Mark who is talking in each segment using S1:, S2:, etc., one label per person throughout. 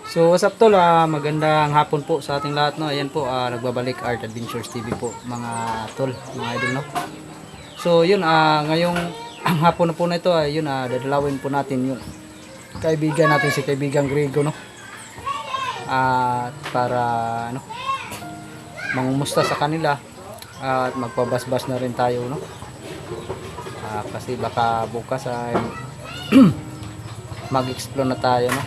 S1: So what's up tol, magandang hapon po sa ating lahat, no. Ayan po, nagbabalik Art Adventures TV po mga tol, mga idol, no. So yun, ngayong hapon na po na ito ay yun, dadalawin po natin yung kaibigan natin, si kaibigang Grego, no. Para ano, mangumusta sa kanila at magpabasbas na rin tayo, no. Kasi baka bukas ay mag-explore na tayo, no.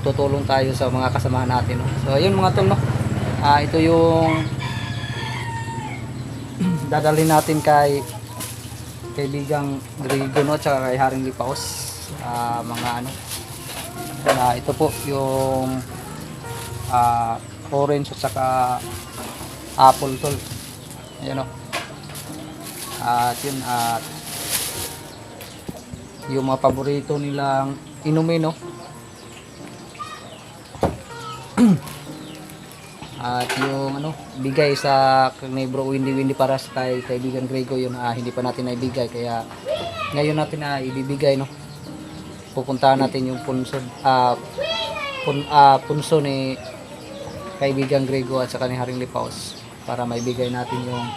S1: Tutulong tayo sa mga kasamahan natin, no? So ayun mga tol, no. Ito yung dadalhin natin kay kaibigang Grego, no, tsaka kay Haring Lipaos, mga ano, ito po yung orange at saka apple, tol. Ayan, no. At yun, yung mga paborito nilang inumin, no. At yung ano, bigay sa ni Bro Windy para sa kaibigan Grego, yun hindi pa natin naibigay, kaya ngayon natin na ibibigay, no. Pupuntahan natin yung punso ni kaibigan Grego at saka ni Haring Lipaos para maibigay natin yung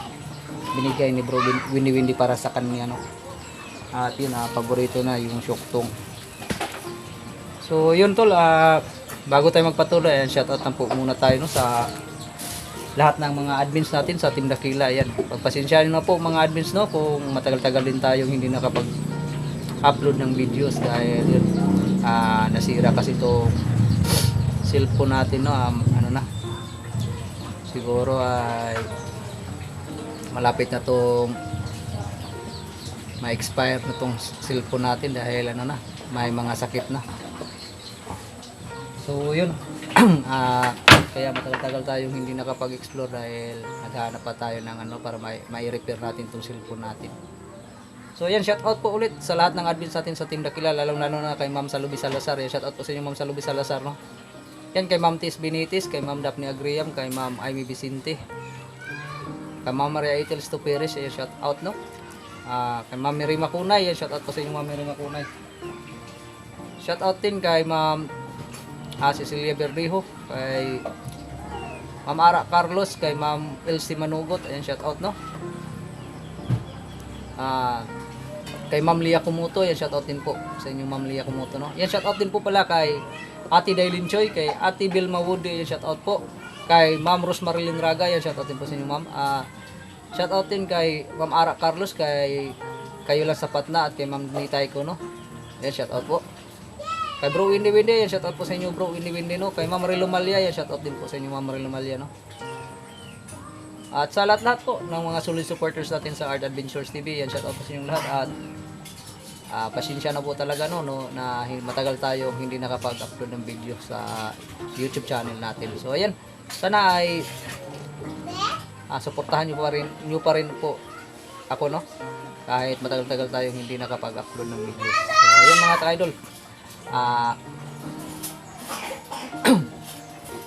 S1: binigay ni Bro Windy para sa kanya, no. At yun, paborito na yung syuktong. So yun tol, bago tayo magpatuloy, ayan, shoutout na po muna tayo, no, sa lahat ng mga admins natin sa Team Dakila. Ayan, pagpasensyahan na po mga admins, no, kung matagal-tagal din tayong hindi nakapag-upload ng videos dahil yun, nasira kasi itong cellphone natin, no. Ano na, siguro ay malapit na itong ma-expire na itong cellphone natin dahil ano na, may mga sakit na. So yun, kaya matagal-tagal tayong hindi nakapag-explore dahil naghahanap pa tayo ng ano para mai-repair natin itong cellphone natin. So yan, shout out po ulit sa lahat ng admins natin sa Team Dakila, lalong-lalo na kay Ma'am Salubi Salazar. Yan, shout out po sa inyo Ma'am Salubi Salazar, no. Yan, kay Ma'am Tis Benitis, kay Ma'am Daphne Agriam, kay Ma'am Amy Vicente, kay Ma'am Maria Itel Stuperes, yan, shout out, no. Kay Ma'am Miri Makunay, yan, shout out po sa inyo Ma'am Miri Makunay. Shout out din kay Ma'am Cecilia Berrijo, kay Ma'am Ara Carlos, kay Ma'am Elsie Manugot, ayan, shout out, no. Kay Ma'am Lia Kumuto, yan, shout out din po sa inyo Ma'am Lia Kumuto, no. Yan, shout out din po pala kay Ate Dailin Choy, kay Ate Vilma Woody, yan, shout out po. Kay Ma'am Rosmarilyn Raga, yan, shout out din po sa inyo Ma'am. Shout out din kay Ma'am Ara Carlos, kay Kayo Lang Sapat Na, at kay Ma'am Nitay ko, no. Yan, shout out po. Kay Bro Windy, yan, shout out po sa inyo Bro Windy, no. Kay Ma'am Marilo Malia, yan, shout out din po sa inyo Ma'am Marilo Malia, no. At sa lahat po ng mga solid supporters natin sa Art Adventures TV, yan, shout out po sa inyo lahat. At pasensya na po talaga, no, na matagal tayo hindi nakapag-upload ng video sa YouTube channel natin. So ayan, sana ay suportahan nyo pa rin po ako, no, kahit matagal-tagal tayo hindi nakapag-upload ng video. So ayan mga ka-idol,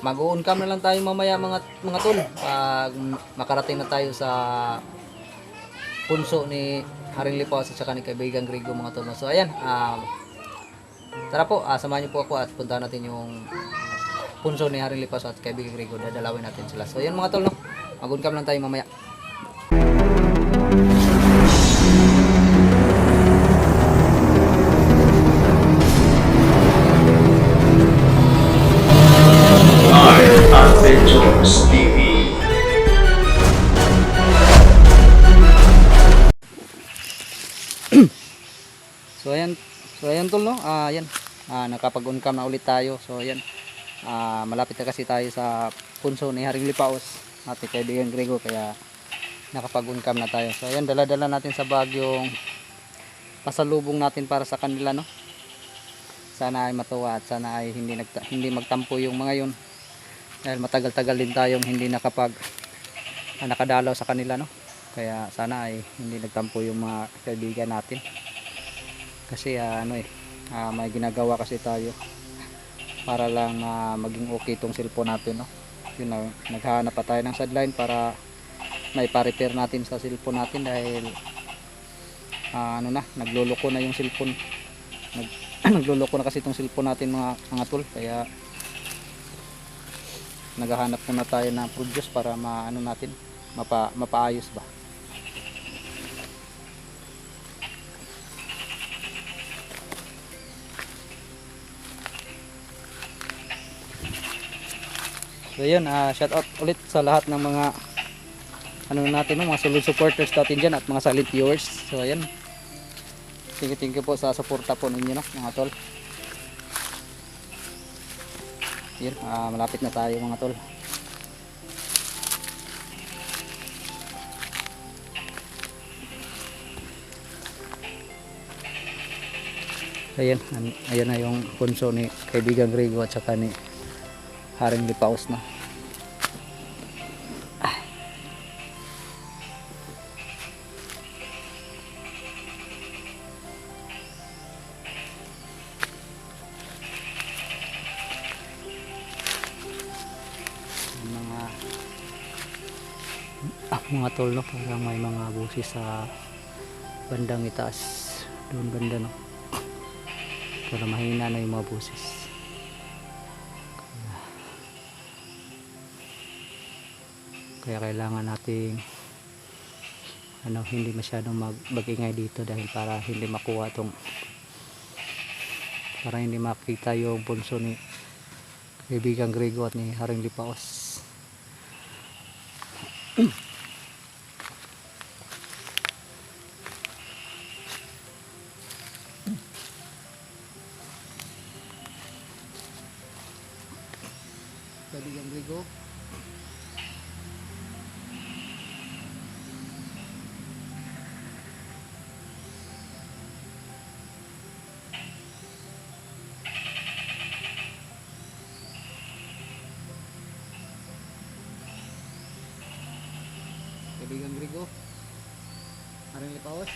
S1: mag-u-uncam na lang tayo mamaya mga tol pag makarating na tayo sa punso ni Haring Lipaos at saka ni kaibigang Grego, mga tol. So ayan, tara po, samahan niyo po ako at puntahan natin yung punso ni Haring Lipaos at kaibigang Grego. Dadalawin natin sila. So ayan mga tol, no, mag-uncam lang tayo mamaya.
S2: Adventures TV.
S1: So ayan tol, no. Ayan, nakapag-uncam na ulit tayo. So ayan, malapit na kasi tayo sa punso ni Haring Lipaos at kaibigan Grego, kaya nakapag-uncam na tayo. So ayan, dala-dala natin sa bag yung pasalubong natin para sa kanila, no. Sana ay matuwa at sana ay hindi magtampo yung mga yun, dahil matagal-tagal din tayong hindi nakadalaw sa kanila, no. Kaya sana ay hindi nagtampo yung mga kaibigan natin, kasi may ginagawa kasi tayo para lang maging okay itong cellphone natin, no. Yun, naghahanap pa tayo ng sideline para may pa-repair natin sa cellphone natin, dahil ano na, nagloloko na yung cellphone. Nagloloko na kasi itong cellphone natin mga tol, kaya naghahanap muna tayo ng produce para maano natin, mapaayos ba. So yun, shout out ulit sa lahat ng mga ano natin, no, mga solid supporters natin dyan at mga silent viewers. So ayan, thank you po sa suporta po ninyo, no, mga tol. Yun, malapit na tayo mga tol. Ayan, ayan na yung punso ni kaibigang Grego at saka ni Haring Lipaos na. Mga tol, no, parang may mga busis sa bandang itaas doon banda, no, para mahina na yung mga busis. Kaya kailangan nating ano, hindi masyadong mag-ingay dito dahil para hindi makuha tong, para hindi makita yung punso ni kaibigang Grego at ni Haring Lipaos. Kaibigang Grego, kaibigang Grego, Haring Lipaos,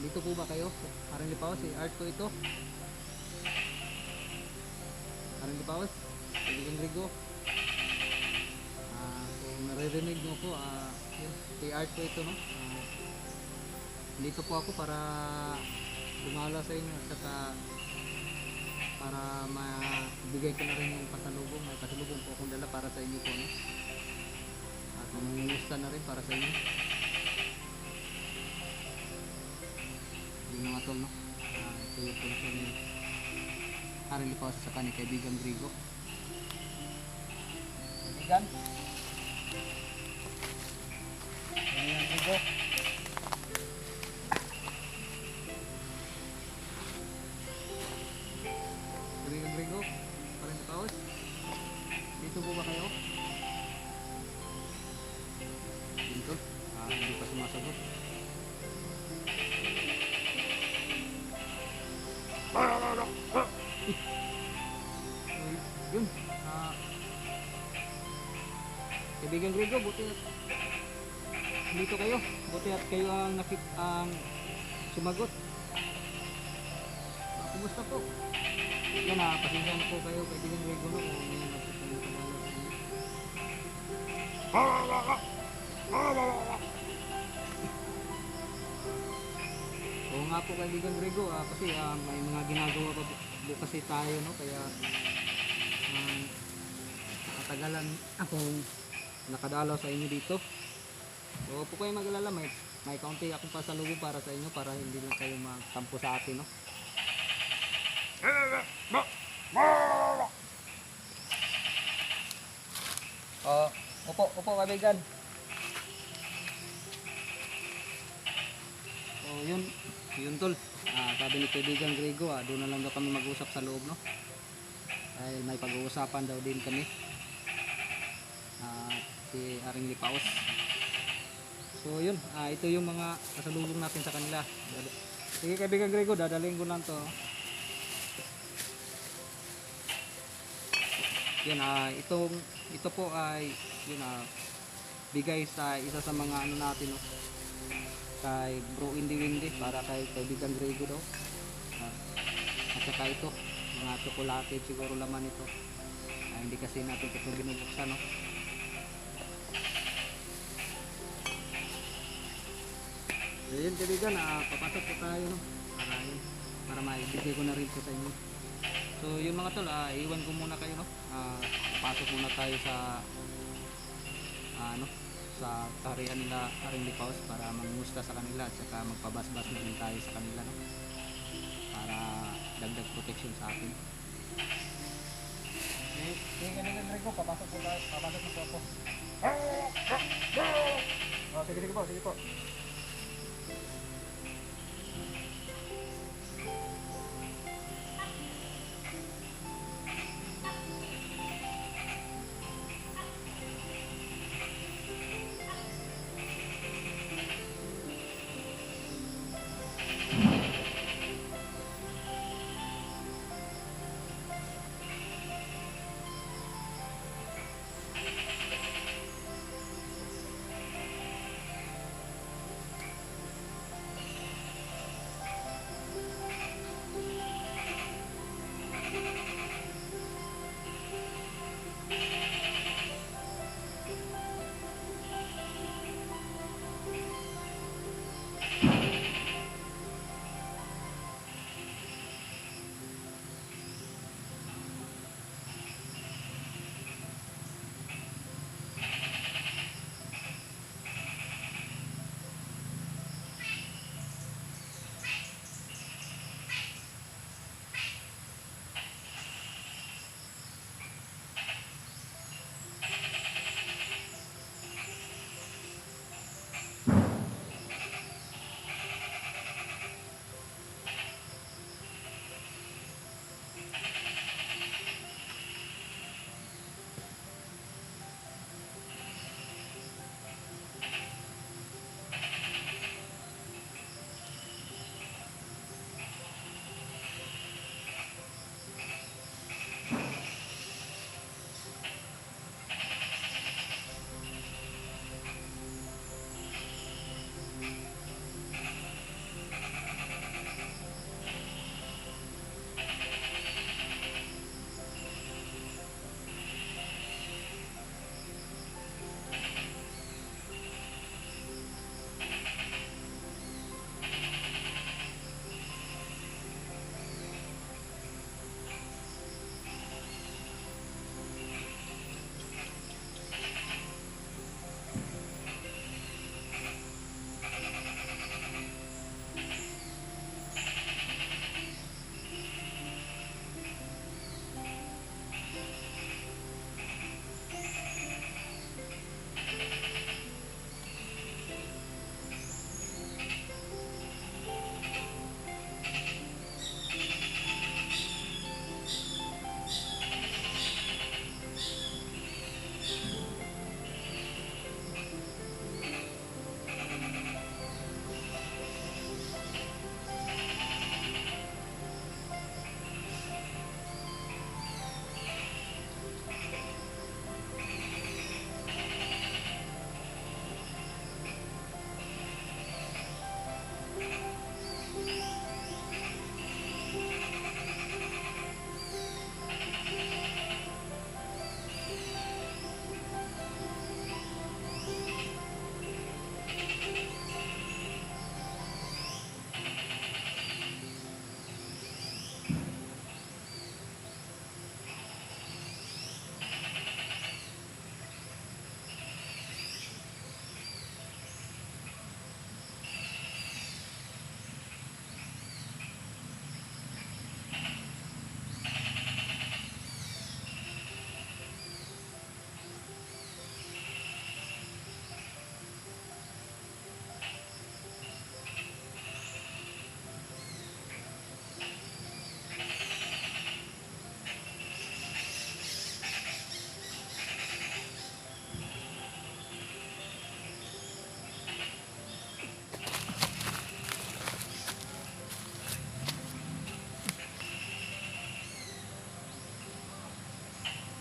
S1: dito po ba kayo? Haring Lipaos, art ko ito. Haring Lipaos, kaibigang Grego, kung naririnig mo po, yun, art ko ito, no. Dito po ako para dumala sa inyo at saka para mabigay ko na rin yung pasalubong. May pasalubong po akong dala para sa inyo po, no? At mamumusta na rin para sa inyo yung mga tol, no. Ito yung punso ni Haring Lipaos sa kanya kaibigang Grego. Kaibigan Grego, kaibigang Grego, Haring Lipaos, dito po ba kayo? Dito, hindi pa sumasagot. Yun, kaibigang Grego, buti at dito kayo, buti at kayo ang sumagot. Kumusta po? Yan, pasensyahan po kayo kaibigang Grego, no, kung may nagpapalala sa inyo. Oo nga po kaibigang Grego, kasi may mga ginagawa pa bukas tayo, no, kaya nakatagalan akong nakadalaw sa inyo dito. So po kayo mag-alala, may kaunti akong pasalubong para sa inyo para hindi lang kayo magtampo sa atin, no. Opo kaibigan. So yun tol, sabi ni kaibigan Grego, doon na lang daw kami mag-usap sa loob, no. Ay may pag-uusapan daw din kami si Haring Lipaos. So yun, ito yung mga kasalubong natin sa kanila. Sige kaibigan Grego, dadalhin ko lang to. Yun, ito po ay yun, bigay sa isa sa mga ano natin, no, kay Bro Windy para kay kaibigan Grego daw. At saka ito, mga tsokolate siguro laman ito. Hindi kasi natin ito binubuksan, no. So yun kaibigan, papasok po tayo, no? Para maibigay ko na rin po sa inyo. So yun mga tol, iwan ko muna kayo, no? Pasok muna tayo sa ano, sa tarihan nila Haring Lipaos para mangumusta sa kanila at saka magpabasbas na rin tayo sa kanila, no? Para dagdag protection sa atin. Okay, ganun Rico, papasok po tayo, papasok po ako. Oh, sige po, sige po.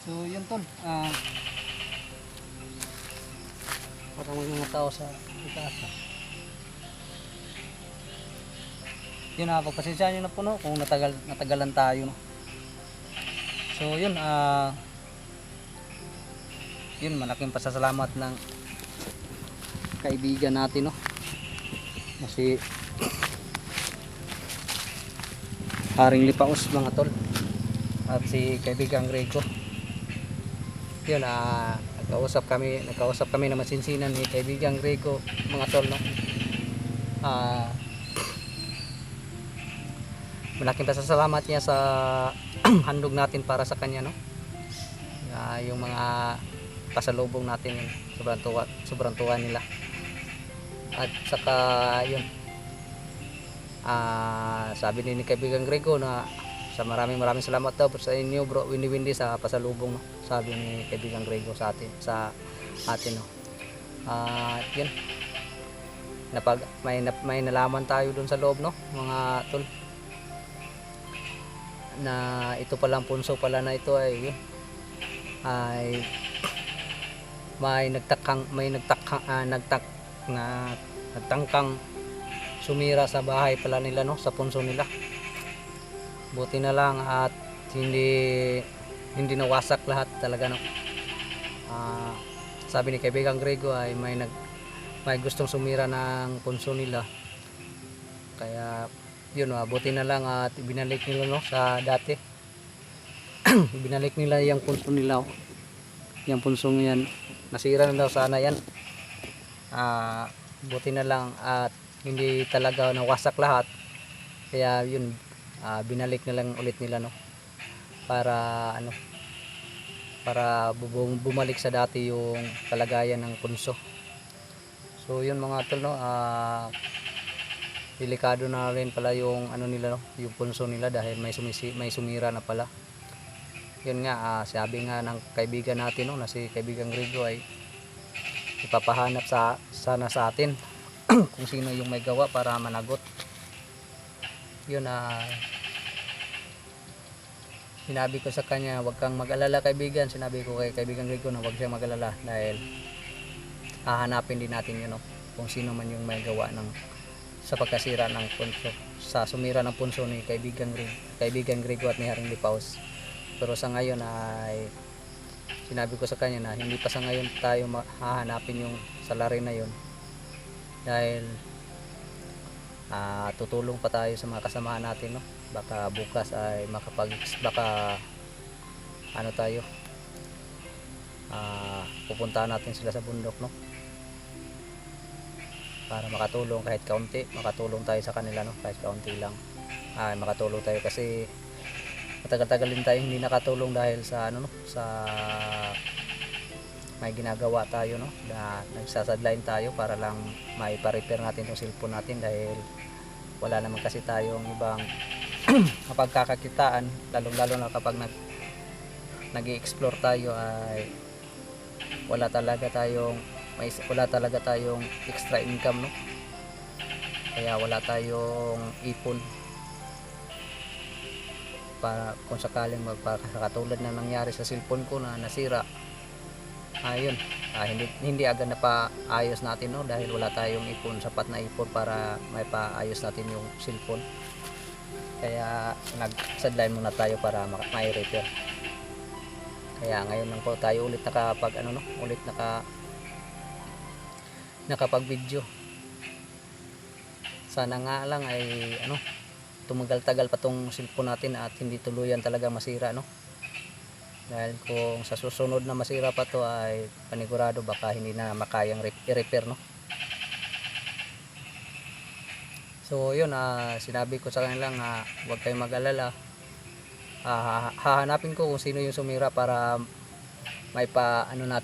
S1: So yun tol, parang may mga tao sa itaas. Yun, pagpasensyahan nyo na po, no, kung natagalan tayo, no. So yun, yun, malaking pasasalamat ng kaibigan natin, no, Si Haring Lipaos mga tol at si kaibigang Grego. Yun, nagkausap kami na masinsinan ni kaibigang Grego mga tol, no. Malaking pasasalamat niya sa handog natin para sa kanya, no. Yung mga pasalubong natin, yun, sobrang tuwa nila. At saka yun, sabi ni kaibigang Grego na maraming salamat daw sa inyo bro Windy sa pasalubong, no? Sabi ni kaibigang Grego sa atin, no. Yun, may nalaman tayo dun sa loob, no, mga tol, na ito palang punso pala na ito ay nagtangkang sumira sa bahay pala nila, no, sa punso nila. Buti na lang at hindi nawasak lahat talaga, no. Sabi ni kaibigang Grego ay may gustong sumira ng punso nila, kaya yun, buti na lang at ibinalik nila, no, sa dati. Ibinalik nila yung punso nila, oh. Yung punsong yan, nasira na daw sana yan. Buti na lang at hindi talaga nawasak lahat, kaya yun, binalik na lang ulit nila, no, para bumalik sa dati yung kalagayan ng punso. So yun mga tol, no, delikado na rin pala yung nila, no, yung punso nila dahil may sumira na pala. Yun nga, sabi nga ng kaibigan natin, no, na si kaibigang Grego ay ipapahanap sana sa atin kung sino yung may gawa para managot. Yun, sinabi ko sa kanya, wag kang mag-alala kaibigan. Sinabi ko kay kaibigang Grego na wag siyang mag-alala dahil hahanapin din natin yun, no, kung sino man yung may gawa sa pagkasira ng punso, sa sumira ng punso ni kaibigang Grego at ni Haring Lipaos. Pero sa ngayon ay sinabi ko sa kanya na hindi pa sa ngayon tayo hahanapin yung salarin na yun dahil tutulong pa tayo sa mga kasamahan natin, no. Baka bukas ay tayo pupuntahan natin sila sa bundok, no, para makatulong kahit kaunti, makatulong tayo sa kanila, no, kahit kaunti lang. Makatulong tayo kasi matagal-tagal din tayo hindi nakatulong dahil sa sa may ginagawa tayo, no, na nagsasadline tayo para lang maipa-repair natin yung cellphone natin dahil wala naman kasi tayong ibang mapagkakakitaan, lalong-lalo na kapag nag-i-explore tayo ay wala talaga tayong extra income, no, kaya wala tayong ipon para kung sakaling magpakatulad na nangyari sa cellphone ko na nasira. Hindi agad na paayos natin, no, dahil wala tayong ipon, sapat na ipon para may paayos natin yung cellphone. Kaya nag-sideline muna tayo para mai-repair. Kaya ngayon lang po tayo ulit nakapag-video. Sana nga lang ay tumagal-tagal pa tong cellphone natin at hindi tuluyan talaga masira, no. Dahil kung sa susunod na masira pa to ay panigurado baka hindi na makayang i-repair, no. So yun, sinabi ko sa kanila huwag kayong mag-alala. Hahanapin ko kung sino yung sumira para maipaharap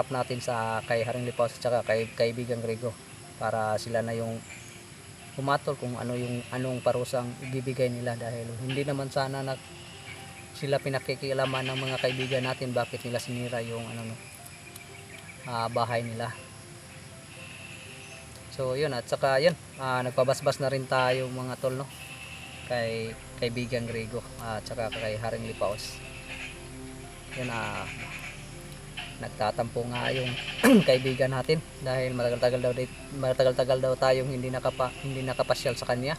S1: natin sa kay Haring Lipaos at saka kay kaibigang Grego para sila na yung humatol kung anong parusang ibibigay nila, dahil hindi naman sana sila pinakikialaman ng mga kaibigan natin bakit nila sinira yung bahay nila. So yun, at saka yun, nagpabasbas na rin tayo mga tol, no, kay kaibigang Grego at saka kay Haring Lipaos. Yun, nagtatampo nga yung kaibigan natin dahil matagal-tagal daw tayong hindi nakapasyal sa kanya.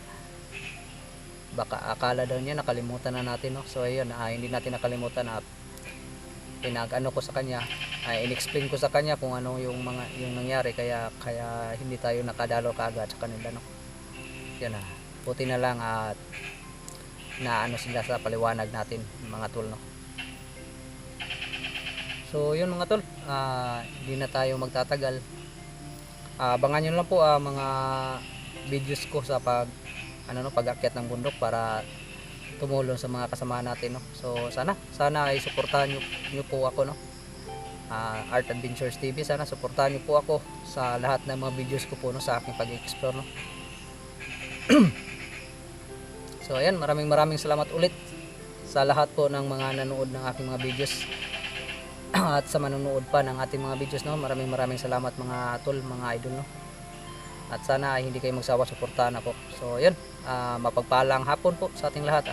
S1: Baka akala daw niya nakalimutan na natin, no. So ayun, hindi natin nakalimutan at pinag-ano ko sa kanya, ay in-explain ko sa kanya kung ano yung nangyari, kaya hindi tayo nakadalo kaagad sa kanila, no. Yan buti na lang at naano sila sa paliwanag natin mga tol, no. So yun mga tol, hindi na tayo magtatagal. Abangan nyo lang po mga videos ko sa pag-akyat ng bundok para tumulong sa mga kasama natin, no. So sana ay suportahan nyo po ako, no. Art Adventures TV, sana suportahan nyo po ako sa lahat ng mga videos ko po, no, sa aking pag-explore, no. So ayan, maraming salamat ulit sa lahat po ng mga nanood ng aking mga videos at sa manonood pa ng ating mga videos, no. Maraming salamat mga tol, mga idol, no. At sana ay hindi kayo magsawa suportahan ako. So yun, mapagpalang hapon po sa ating lahat,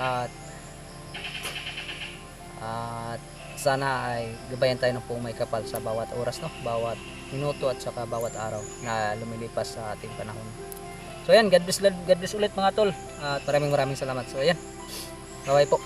S1: at sana ay gabayan tayo ng pong may kapal sa bawat oras, no, bawat minuto at saka bawat araw na lumilipas sa ating panahon. So yan, God bless ulit mga tol, at maraming salamat. So yan, bye po.